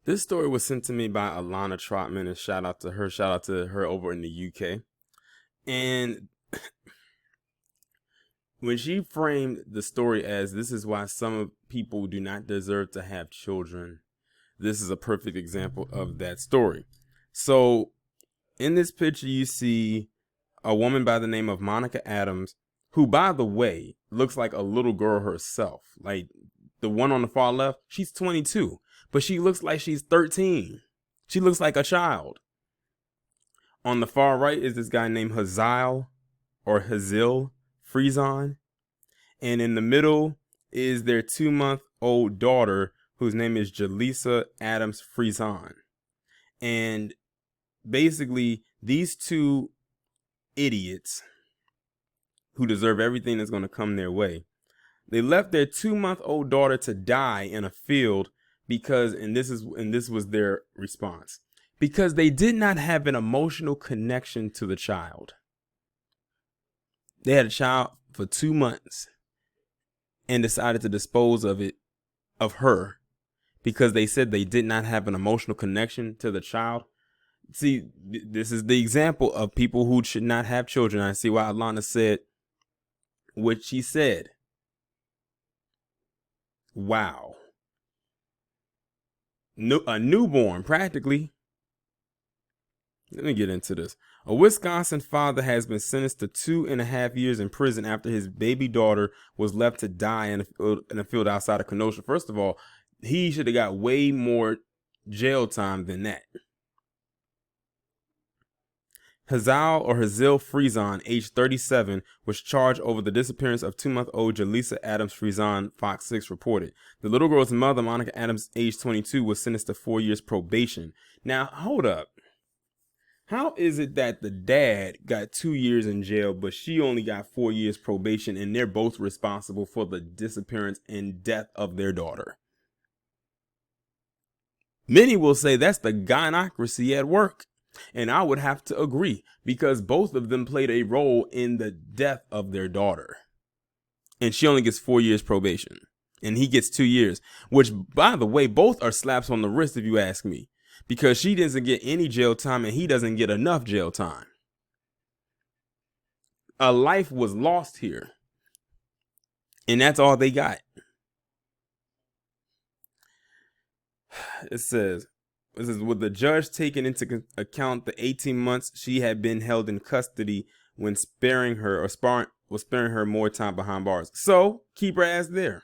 This story was sent to me by Alana Trotman, and shout out to her. Shout out to her over in the UK. And when she framed the story as this is why some people do not deserve to have children, this is a perfect example of that story. So in this picture, you see a woman by the name of Monica Adams, who, by the way, looks like a little girl herself. Like the one on the far left, she's 22, but she looks like she's 13. She looks like a child. On the far right is this guy named Hezile or Hezile Frison. And in the middle is their 2-month-old daughter, whose name is Jaleesa Adams Frison. And basically, these two idiots who deserve everything that's going to come their way, they left their 2-month-old daughter to die in a field because, and this was their response, because they did not have an emotional connection to the child. They had a child for 2 months and decided to dispose of her because they said they did not have an emotional connection to the child. See, this is the example of people who should not have children. I see why Alana said what she said. Wow. A newborn, practically. Let me get into this. A Wisconsin father has been sentenced to 2.5 years in prison after his baby daughter was left to die in a field outside of Kenosha. First of all, he should have got way more jail time than that. Hezile Frison, age 37, was charged over the disappearance of 2-month-old Jaleesa Adams Frison, Fox 6 reported. The little girl's mother, Monica Adams, age 22, was sentenced to 4 years probation. Now, hold up. How is it that the dad got 2 years in jail, but she only got 4 years probation, and they're both responsible for the disappearance and death of their daughter? Many will say that's the gynocracy at work. And I would have to agree, because both of them played a role in the death of their daughter. And she only gets 4 years probation, and he gets 2 years, which, by the way, both are slaps on the wrist if you ask me, because she doesn't get any jail time and he doesn't get enough jail time. A life was lost here, and that's all they got. It says, with the judge taking into account the 18 months she had been held in custody when sparing her more time behind bars. So keep her ass there.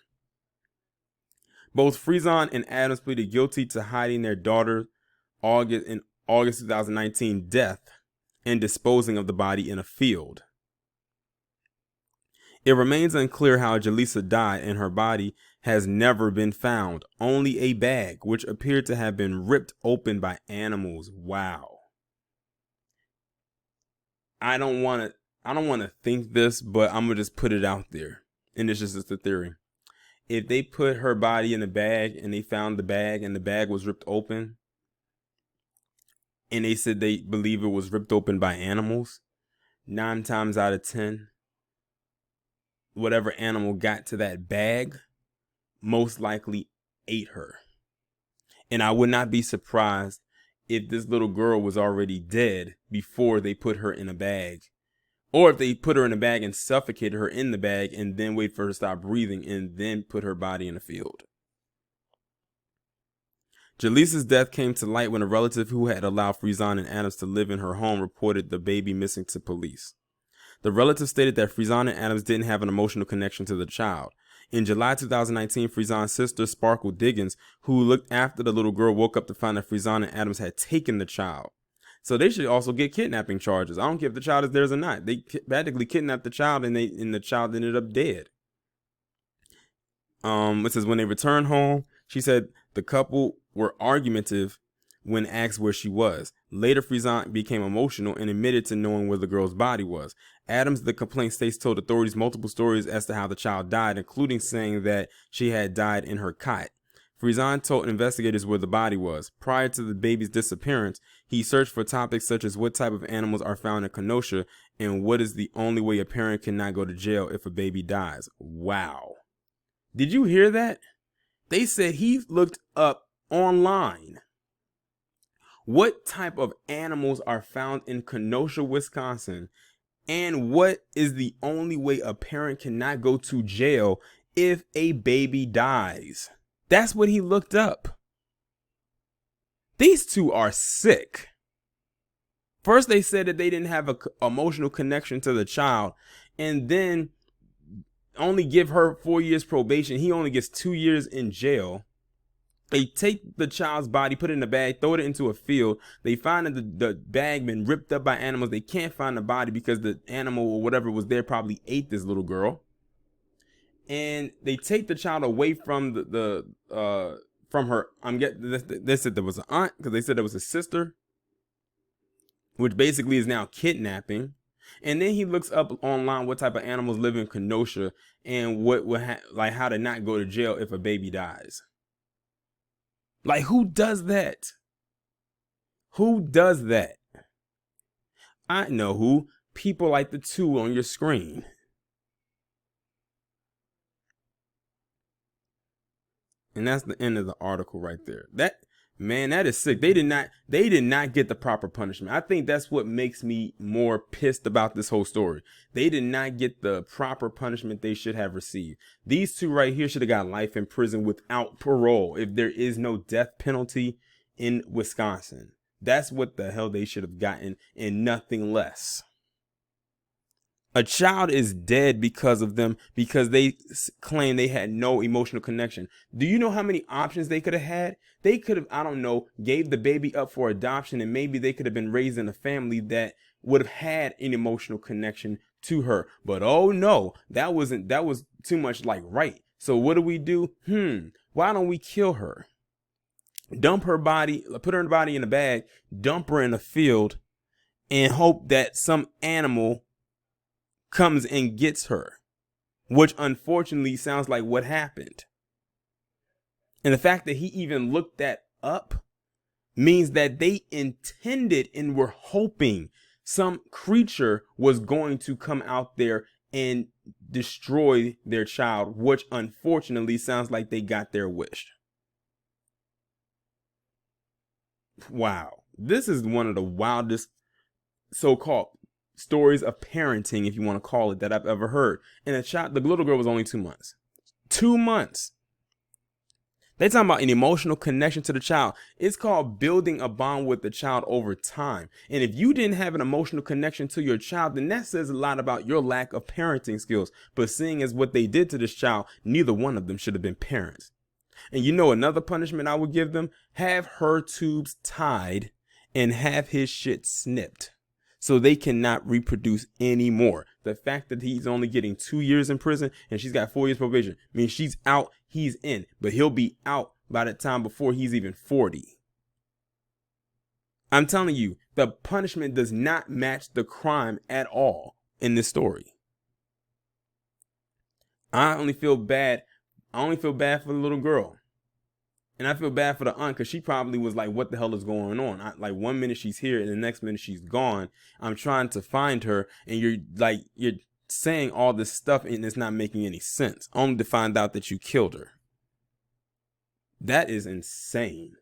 Both Frison and Adams pleaded guilty to hiding their daughter in August 2019 death and disposing of the body in a field. It remains unclear how Jaleesa died, and her body has never been found. Only a bag, which appeared to have been ripped open by animals. Wow. I don't want to think this, but I'm gonna just put it out there, and it's just a theory. If they put her body in a bag and they found the bag and the bag was ripped open, and they said they believe it was ripped open by animals, 9 times out of 10, whatever animal got to that bag most likely ate her. And I would not be surprised if this little girl was already dead before they put her in a bag. Or if they put her in a bag and suffocated her in the bag and then wait for her to stop breathing and then put her body in a field. Jaleesa's death came to light when a relative who had allowed Frison and Adams to live in her home reported the baby missing to police. The relative stated that Frison and Adams didn't have an emotional connection to the child. In July 2019, Frison's sister, Sparkle Diggins, who looked after the little girl, woke up to find that Frison and Adams had taken the child. So they should also get kidnapping charges. I don't care if the child is theirs or not. They practically kidnapped the child, and the child ended up dead. It says when they returned home, she said the couple were argumentative when asked where she was. Later, Frison became emotional and admitted to knowing where the girl's body was. Adams, the complaint states, told authorities multiple stories as to how the child died, including saying that she had died in her cot. Frison told investigators where the body was. Prior to the baby's disappearance, he searched for topics such as what type of animals are found in Kenosha and what is the only way a parent cannot go to jail if a baby dies. Wow. Did you hear that? They said he looked up online What type of animals are found in Kenosha, Wisconsin? And what is the only way a parent cannot go to jail if a baby dies? That's what he looked up. These two are sick. First, they said that they didn't have an emotional connection to the child, and then only give her 4 years probation. He only gets 2 years in jail. They take the child's body, put it in a bag, throw it into a field. They find that the bag been ripped up by animals. They can't find the body because the animal or whatever was there probably ate this little girl. And they take the child away from from her. They said there was an aunt, because they said there was a sister, which basically is now kidnapping. And then he looks up online what type of animals live in Kenosha and what would like how to not go to jail if a baby dies. Like, who does that? Who does that? I know who. People like the two on your screen. And that's the end of the article right there. That is sick. They did not get the proper punishment. I think that's what makes me more pissed about this whole story. They did not get the proper punishment they should have received. These two right here should have got life in prison without parole if there is no death penalty in Wisconsin. That's what the hell they should have gotten, and nothing less. A child is dead because of them, because they claim they had no emotional connection. Do you know how many options they could have had? They could have, I don't know, gave the baby up for adoption, and maybe they could have been raised in a family that would have had an emotional connection to her. But oh no, that was too much like right. So what do? Why don't we kill her? Dump her body, put her body in a bag, dump her in a field, and hope that some animal comes and gets her, which unfortunately sounds like what happened. And the fact that he even looked that up means that they intended and were hoping some creature was going to come out there and destroy their child, which unfortunately sounds like they got their wish. Wow. This is one of the wildest so-called stories of parenting, if you want to call it, that I've ever heard. And the little girl was only 2 months. 2 months. They talking about an emotional connection to the child. It's called building a bond with the child over time. And if you didn't have an emotional connection to your child, then that says a lot about your lack of parenting skills. But seeing as what they did to this child, neither one of them should have been parents. And you know another punishment I would give them? Have her tubes tied and have his shit snipped, so they cannot reproduce anymore. The fact that he's only getting 2 years in prison and she's got 4 years probation means she's out, he's in. But he'll be out by the time before he's even 40. I'm telling you, the punishment does not match the crime at all in this story. I only feel bad for the little girl. And I feel bad for the aunt, because she probably was like, what the hell is going on? Like 1 minute she's here and the next minute she's gone. I'm trying to find her, and you're saying all this stuff and it's not making any sense, only to find out that you killed her. That is insane.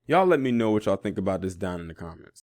Y'all let me know what y'all think about this down in the comments.